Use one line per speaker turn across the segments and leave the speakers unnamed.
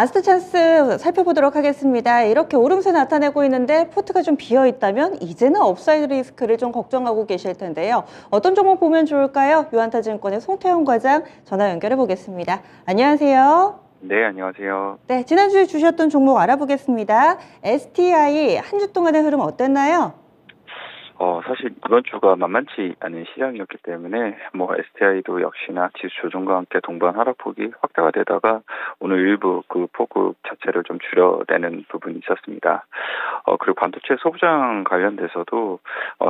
라스트 찬스 살펴보도록 하겠습니다. 이렇게 오름세 나타내고 있는데 포트가 좀 비어 있다면 이제는 업사이드 리스크를 좀 걱정하고 계실 텐데요. 어떤 종목 보면 좋을까요? 유한타증권의 송태영 과장 전화 연결해 보겠습니다. 안녕하세요.
네, 안녕하세요.
네, 지난주에 주셨던 종목 알아보겠습니다. STI 한 주 동안의 흐름 어땠나요?
사실 이번 주가 만만치 않은 시장이었기 때문에 STI도 역시나 지수 조정과 함께 동반 하락폭이 확대가 되다가 오늘 일부 그 폭 자체를 좀 줄여내는 부분이 있었습니다. 그리고 반도체 소부장 관련돼서도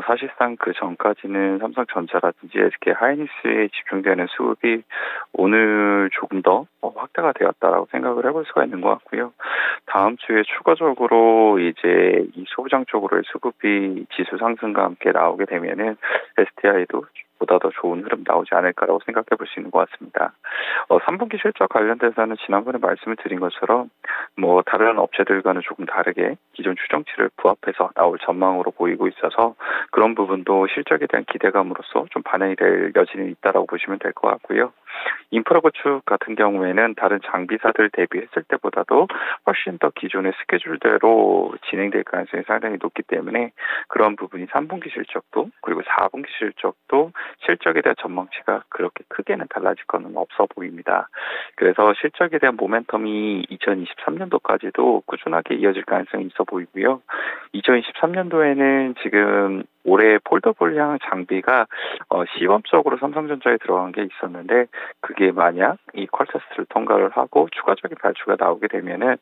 사실상 그 전까지는 삼성전자라든지 SK 하이닉스에 집중되는 수급이 오늘 조금 더 확대가 되었다라고 생각을 해볼 수가 있는 것 같고요. 다음 주에 추가적으로 이제 이 소부장 쪽으로의 수급이 지수 상승과 함께 나오게 되면은 STI도 보다 더 좋은 흐름 나오지 않을까라고 생각해 볼 수 있는 것 같습니다. 3분기 실적 관련돼서는 지난번에 말씀을 드린 것처럼 다른 업체들과는 조금 다르게 기존 추정치를 부합해서 나올 전망으로 보이고 있어서 그런 부분도 실적에 대한 기대감으로써 좀 반영이 될 여지는 있다라고 보시면 될 것 같고요. 인프라 구축 같은 경우에는 다른 장비사들 대비했을 때보다도 훨씬 더 기존의 스케줄대로 진행될 가능성이 상당히 높기 때문에 그런 부분이 3분기 실적도 그리고 4분기 실적도 실적에 대한 전망치가 그렇게 크게는 달라질 건 없어 보입니다. 그래서 실적에 대한 모멘텀이 2023년도까지도 꾸준하게 이어질 가능성이 있어 보이고요. 2023년도에는 지금 올해 폴더블형 장비가 시범적으로 삼성전자에 들어간 게 있었는데 그게 만약 이 퀄테스트를 통과를 하고 추가적인 발주가 나오게 되면은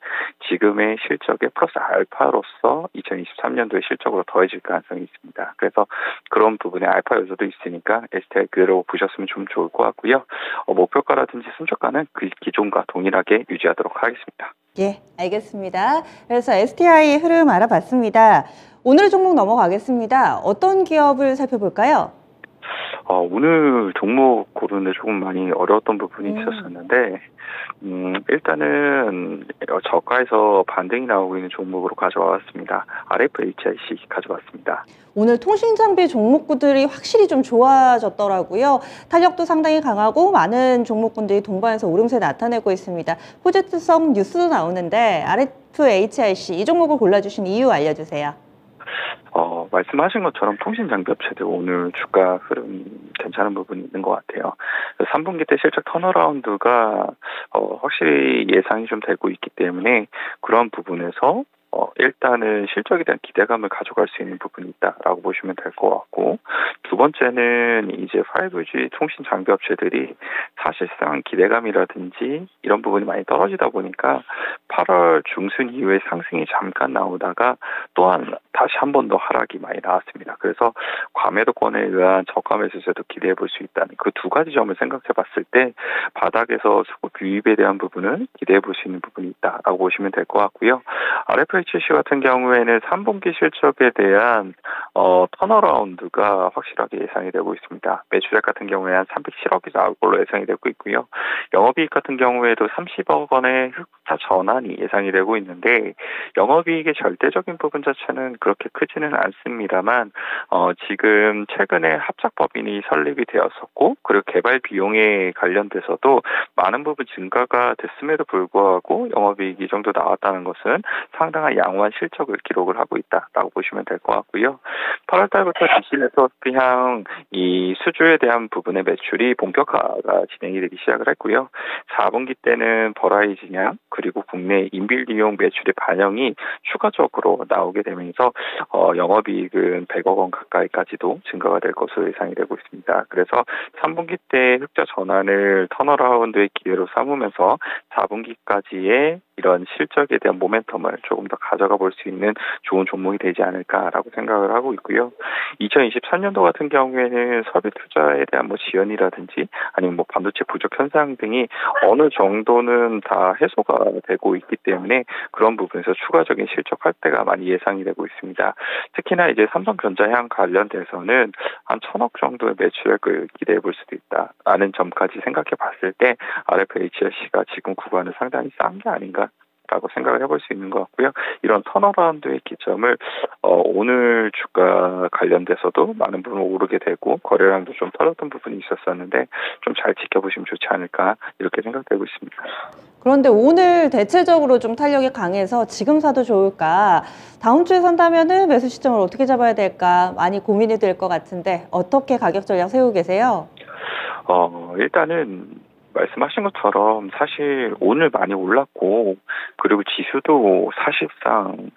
지금의 실적에 플러스 알파로서 2023년도의 실적으로 더해질 가능성이 있습니다. 그래서 그런 부분에 알파 요소도 있으니까 STI 그대로 보셨으면 좀 좋을 것 같고요. 목표가라든지 순저가는 그 기존과 동일하게 유지하도록 하겠습니다.
예, 알겠습니다. 그래서 STI 흐름 알아봤습니다. 오늘 종목 넘어가겠습니다. 어떤 기업을 살펴볼까요?
오늘 종목 고르는데 조금 많이 어려웠던 부분이 있었었는데 일단은 저가에서 반등이 나오고 있는 종목으로 가져왔습니다. RFHIC 가져왔습니다.
오늘 통신장비 종목군들이 확실히 좀 좋아졌더라고요. 탄력도 상당히 강하고 많은 종목군들이 동반해서 오름세 나타내고 있습니다. 호재성 뉴스도 나오는데 RFHIC 이 종목을 골라주신 이유 알려주세요.
말씀하신 것처럼 통신장비 업체들 오늘 주가 흐름 괜찮은 부분이 있는 것 같아요. 3분기 때 실적 턴어라운드가 확실히 예상이 좀 되고 있기 때문에 그런 부분에서 일단은 실적에 대한 기대감을 가져갈 수 있는 부분이 있다라고 보시면 될 것 같고 두 번째는 이제 5G 통신 장비 업체들이 사실상 기대감이라든지 이런 부분이 많이 떨어지다 보니까 8월 중순 이후에 상승이 잠깐 나오다가 또한 다시 한 번 더 하락이 많이 나왔습니다. 그래서 과매도권에 의한 저가 매수세도 기대해 볼 수 있다는 그 두 가지 점을 생각해 봤을 때 바닥에서 수급 유입에 대한 부분은 기대해 볼 수 있는 부분이 있다라고 보시면 될 것 같고요. RFHC 같은 경우에는 3분기 실적에 대한 턴어라운드가 확실하게 예상이 되고 있습니다. 매출액 같은 경우에 한 307억이 나올 걸로 예상이 되고 있고요. 영업이익 같은 경우에도 30억 원의 흑자 전환이 예상이 되고 있는데 영업이익의 절대적인 부분 자체는 그렇게 크지는 않습니다만 지금 최근에 합작법인이 설립이 되었었고 그리고 개발 비용에 관련돼서도 많은 부분 증가가 됐음에도 불구하고 영업이익이 이 정도 나왔다는 것은 상당한 양호한 실적을 기록을 하고 있다라고 보시면 될 것 같고요. 8월 달부터 DC 네트워크향 이 수주에 대한 부분의 매출이 본격화가 진행이 되기 시작을 했고요. 4분기 때는 버라이즌향 그리고 국내 인빌리용 매출의 반영이 추가적으로 나오게 되면서 영업이익은 100억 원 가까이까지도 증가가 될 것으로 예상이 되고 있습니다. 그래서 3분기 때 흑자 전환을 턴어라운드의 기회로 삼으면서 4분기까지의 이런 실적에 대한 모멘텀을 조금 더 가져가 볼 수 있는 좋은 종목이 되지 않을까라고 생각을 하고 있고요. 2023년도 같은 경우에는 설비 투자에 대한 지연이라든지 아니면 반도체 부족 현상 등이 어느 정도는 다 해소가 되고 있기 때문에 그런 부분에서 추가적인 실적 확대가 많이 예상이 되고 있습니다. 특히나 이제 삼성전자향 관련돼서는 한 1,000억 정도의 매출액을 기대해 볼 수도 있다라는 점까지 생각해 봤을 때 RFHIC가 지금 구간은 상당히 싼 게 아닌가 라고 생각을 해볼 수 있는 것 같고요. 이런 턴어라운드의 기점을 오늘 주가 관련돼서도 많은 부분 오르게 되고 거래량도 좀 털었던 부분이 있었었는데 좀 잘 지켜보시면 좋지 않을까 이렇게 생각되고 있습니다.
그런데 오늘 대체적으로 좀 탄력이 강해서 지금 사도 좋을까? 다음 주에 산다면은 매수 시점을 어떻게 잡아야 될까? 많이 고민이 될 것 같은데 어떻게 가격 전략 세우고 계세요?
일단은 말씀하신 것처럼 사실 오늘 많이 올랐고 그리고 지수도 사실상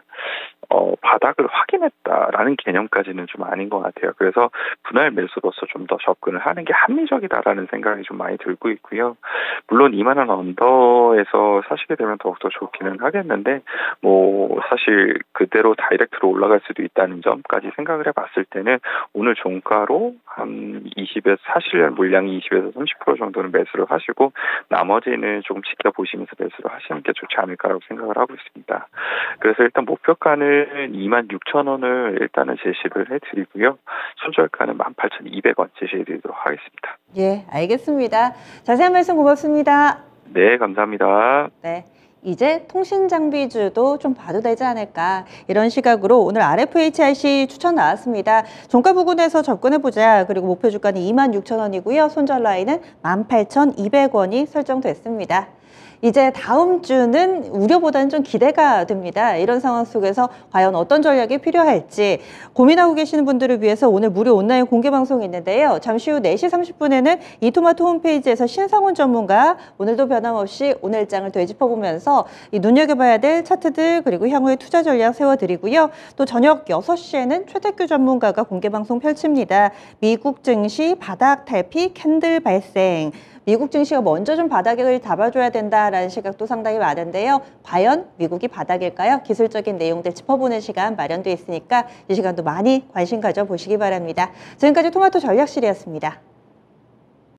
바닥을 확인했다라는 개념까지는 좀 아닌 것 같아요. 그래서 분할 매수로서 좀 더 접근을 하는 게 합리적이다라는 생각이 좀 많이 들고 있고요. 물론 2만 원 언더에서 사시게 되면 더욱더 좋기는 하겠는데 사실 그대로 다이렉트로 올라갈 수도 있다는 점까지 생각을 해봤을 때는 오늘 종가로 한 20에서 사실 물량이 20에서 30% 정도는 매수를 하시고 나머지는 조금 지켜보시면서 매수를 하시는 게 좋지 않을까라고 생각을 하고 있습니다. 그래서 일단 목표가는 26,000원을 일단은 제시를 해드리고요. 손절가는 18,200원 제시해드리도록 하겠습니다.
예, 알겠습니다. 자세한 말씀 고맙습니다.
네, 감사합니다.
네. 이제 통신장비주도 좀 봐도 되지 않을까 이런 시각으로 오늘 RFHIC 추천 나왔습니다. 종가 부근에서 접근해보자. 그리고 목표 주가는 26,000원이고요. 손절 라인은 18,200원이 설정됐습니다. 이제 다음 주는 우려보다는 좀 기대가 됩니다. 이런 상황 속에서 과연 어떤 전략이 필요할지 고민하고 계시는 분들을 위해서 오늘 무료 온라인 공개 방송이 있는데요. 잠시 후 4시 30분에는 이토마토 홈페이지에서 신상훈 전문가 오늘도 변함없이 오늘장을 되짚어보면서 이 눈여겨봐야 될 차트들 그리고 향후의 투자 전략 세워드리고요. 또 저녁 6시에는 최태규 전문가가 공개 방송 펼칩니다. 미국 증시 바닥 탈피 캔들 발생. 미국 증시가 먼저 좀 바닥을 잡아줘야 된다라는 시각도 상당히 많은데요. 과연 미국이 바닥일까요? 기술적인 내용들 짚어보는 시간 마련되어 있으니까 이 시간도 많이 관심 가져보시기 바랍니다. 지금까지 토마토 전략실이었습니다.